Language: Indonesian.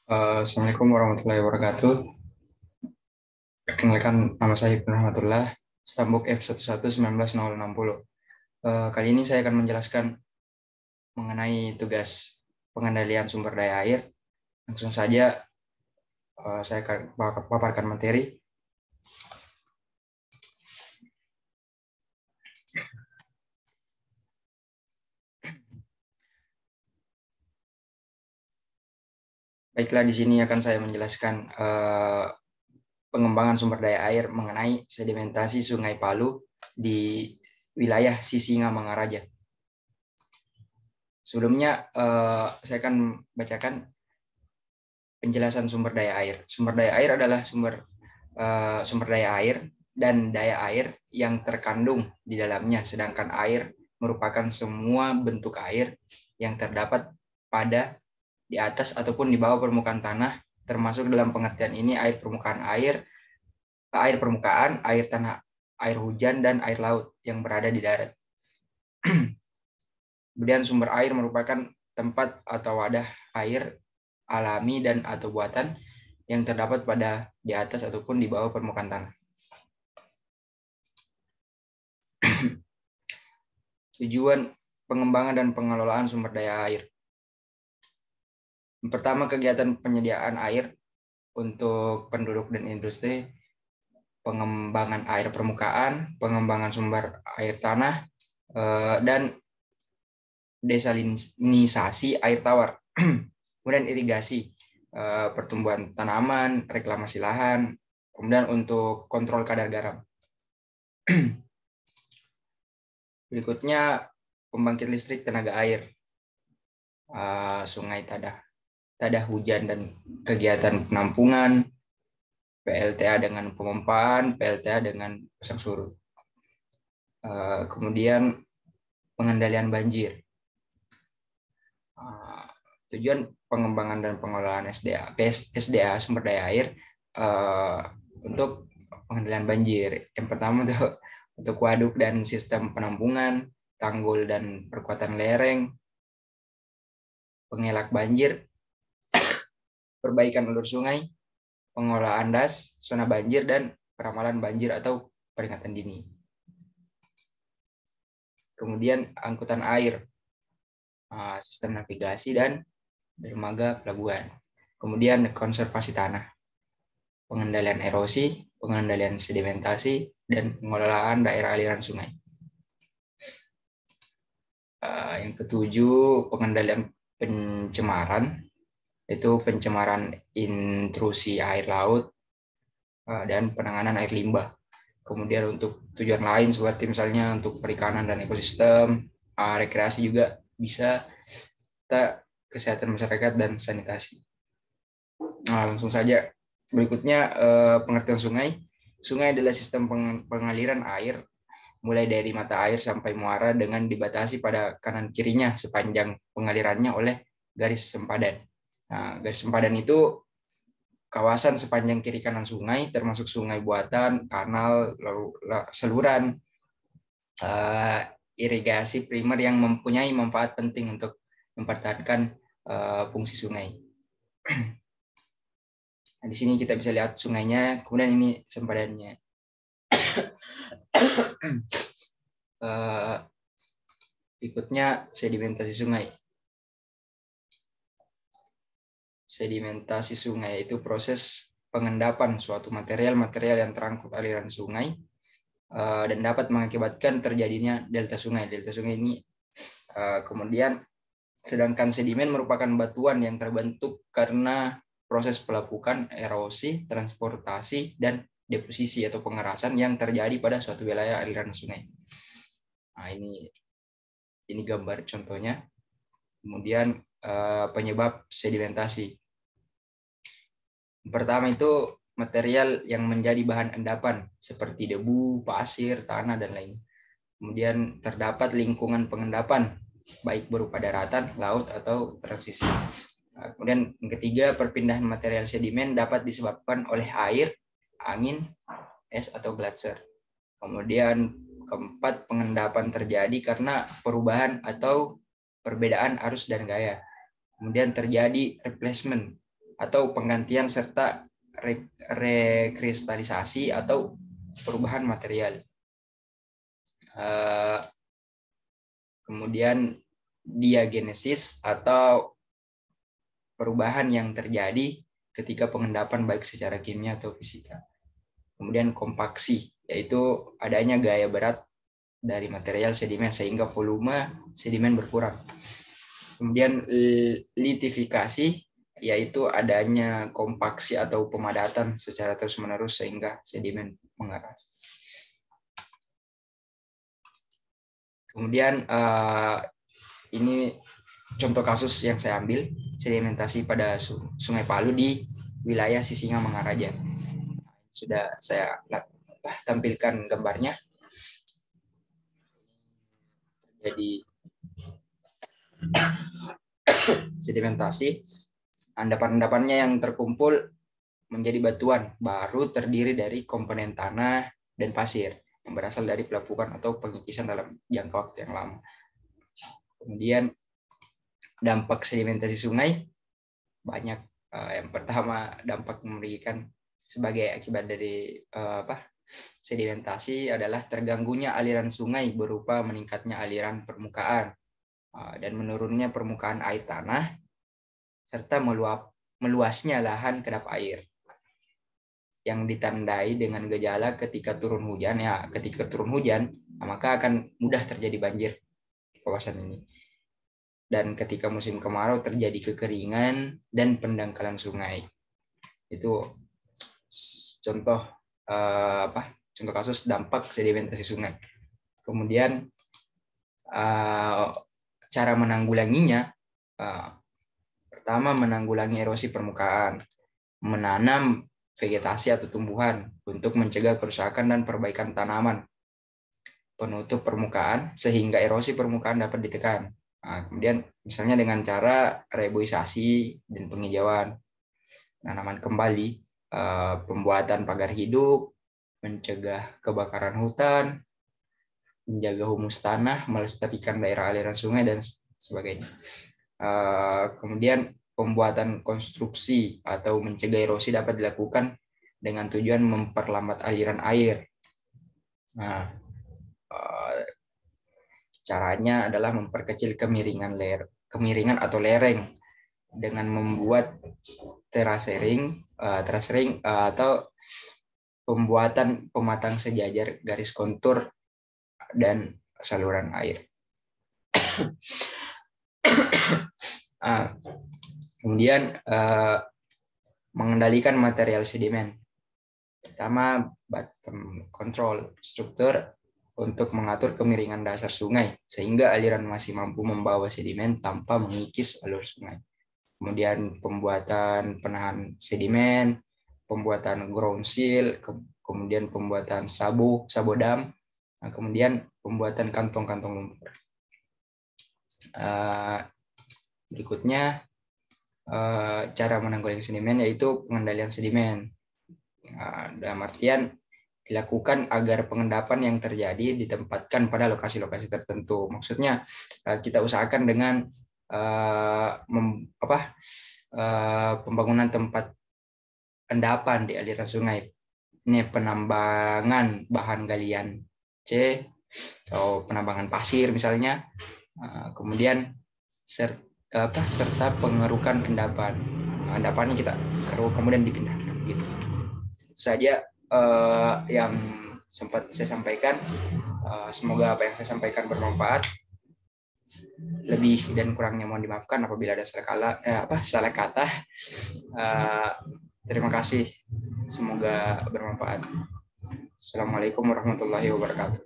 Assalamualaikum warahmatullahi wabarakatuh. Perkenalkan, nama saya Ibnu Rahmatullah, Stambuk F1191060. Kali ini saya akan menjelaskan mengenai tugas pengendalian sumber daya air. Langsung saja saya akan paparkan materi. Baiklah, di sini akan saya menjelaskan pengembangan sumber daya air mengenai sedimentasi Sungai Palu di wilayah Sisinga Mangaraja. Sebelumnya saya akan bacakan penjelasan sumber daya air. Sumber daya air adalah sumber daya air dan daya air yang terkandung di dalamnya, sedangkan air merupakan semua bentuk air yang terdapat pada di atas ataupun di bawah permukaan tanah, termasuk dalam pengertian ini air permukaan, air permukaan, air tanah, air hujan, dan air laut yang berada di darat. Kemudian sumber air merupakan tempat atau wadah air alami dan atau buatan yang terdapat pada di atas ataupun di bawah permukaan tanah. Tujuan pengembangan dan pengelolaan sumber daya air. Yang pertama, kegiatan penyediaan air untuk penduduk dan industri, pengembangan air permukaan, pengembangan sumber air tanah, dan desalinisasi air tawar. Kemudian irigasi, pertumbuhan tanaman, reklamasi lahan, kemudian untuk kontrol kadar garam. Berikutnya, pembangkit listrik tenaga air, sungai tadah hujan dan kegiatan penampungan, PLTA dengan pemompaan, PLTA dengan pasang surut. Kemudian pengendalian banjir. Tujuan pengembangan dan pengelolaan SDA sumber daya air untuk pengendalian banjir. Yang pertama untuk waduk dan sistem penampungan, tanggul dan perkuatan lereng, pengelak banjir, perbaikan alur sungai, pengolahan das, zona banjir, dan peramalan banjir atau peringatan dini. Kemudian angkutan air, sistem navigasi, dan dermaga pelabuhan. Kemudian konservasi tanah, pengendalian erosi, pengendalian sedimentasi, dan pengelolaan daerah aliran sungai. Yang ketujuh, pengendalian pencemaran, itu pencemaran intrusi air laut dan penanganan air limbah. Kemudian untuk tujuan lain seperti misalnya untuk perikanan dan ekosistem, rekreasi juga bisa, kita kesehatan masyarakat dan sanitasi. Nah, langsung saja. Berikutnya pengertian sungai. Sungai adalah sistem pengaliran air mulai dari mata air sampai muara dengan dibatasi pada kanan kirinya sepanjang pengalirannya oleh garis sempadan. Nah, garis sempadan itu kawasan sepanjang kiri kanan sungai, termasuk sungai buatan, kanal, saluran, irigasi primer yang mempunyai manfaat penting untuk mempertahankan fungsi sungai. Nah, di sini kita bisa lihat sungainya, kemudian ini sempadannya. Berikutnya sedimentasi sungai. Sedimentasi sungai itu proses pengendapan suatu material yang terangkut aliran sungai dan dapat mengakibatkan terjadinya delta sungai. Delta sungai ini kemudian, sedangkan sedimen merupakan batuan yang terbentuk karena proses pelapukan, erosi, transportasi, dan deposisi atau pengerasan yang terjadi pada suatu wilayah aliran sungai. Nah, ini gambar contohnya. Kemudian penyebab sedimentasi. Pertama itu material yang menjadi bahan endapan seperti debu, pasir, tanah, dan lain. Kemudian terdapat lingkungan pengendapan baik berupa daratan, laut, atau transisi. Kemudian yang ketiga, perpindahan material sedimen dapat disebabkan oleh air, angin, es, atau gletser. Kemudian keempat, pengendapan terjadi karena perubahan atau perbedaan arus dan gaya. Kemudian terjadi replacement atau penggantian serta rekristalisasi atau perubahan material. Kemudian diagenesis atau perubahan yang terjadi ketika pengendapan baik secara kimia atau fisika. Kemudian kompaksi, yaitu adanya gaya berat dari material sedimen sehingga volume sedimen berkurang. Kemudian litifikasi, yaitu adanya kompaksi atau pemadatan secara terus-menerus sehingga sedimen mengeras. Kemudian ini contoh kasus yang saya ambil, sedimentasi pada Sungai Palu di wilayah Sisinga Mangaraja. Sudah saya tampilkan gambarnya. Jadi sedimentasi, endapan-endapannya yang terkumpul menjadi batuan baru terdiri dari komponen tanah dan pasir yang berasal dari pelapukan atau pengikisan dalam jangka waktu yang lama. Kemudian dampak sedimentasi sungai banyak. Yang pertama, dampak merugikan sebagai akibat dari sedimentasi adalah terganggunya aliran sungai berupa meningkatnya aliran permukaan dan menurunnya permukaan air tanah serta meluasnya lahan kedap air yang ditandai dengan gejala ketika turun hujan. Ketika turun hujan maka akan mudah terjadi banjir di kawasan ini. Dan ketika musim kemarau terjadi kekeringan dan pendangkalan sungai. Itu contoh contoh kasus dampak sedimentasi sungai. Kemudian cara menanggulanginya, pertama menanggulangi erosi permukaan, menanam vegetasi atau tumbuhan untuk mencegah kerusakan dan perbaikan tanaman, penutup permukaan sehingga erosi permukaan dapat ditekan. Kemudian misalnya dengan cara reboisasi dan penghijauan, penanaman kembali, pembuatan pagar hidup, mencegah kebakaran hutan, menjaga humus tanah, melestarikan daerah aliran sungai, dan sebagainya. Kemudian pembuatan konstruksi atau mencegah erosi dapat dilakukan dengan tujuan memperlambat aliran air. Caranya adalah memperkecil kemiringan atau lereng dengan membuat terasering atau pembuatan pematang sejajar garis kontur dan saluran air. Kemudian mengendalikan material sedimen. Pertama, bottom control struktur untuk mengatur kemiringan dasar sungai sehingga aliran masih mampu membawa sedimen tanpa mengikis alur sungai. Kemudian pembuatan penahan sedimen, pembuatan ground seal, kemudian pembuatan sabodam, kemudian pembuatan kantong-kantong lumpur. Berikutnya cara menanggulangi sedimen yaitu pengendalian sedimen. Dalam artian dilakukan agar pengendapan yang terjadi ditempatkan pada lokasi-lokasi tertentu. Maksudnya kita usahakan dengan pembangunan tempat endapan di aliran sungai. Ini penambangan bahan galian C atau penambangan pasir misalnya. Kemudian serta pengerukan endapan. Endapannya kita keruk kemudian dipindahkan gitu. Itu saja yang sempat saya sampaikan. Semoga apa yang saya sampaikan bermanfaat. Lebih dan kurangnya mohon dimaafkan apabila ada salah kata. Terima kasih. Semoga bermanfaat. Assalamualaikum warahmatullahi wabarakatuh.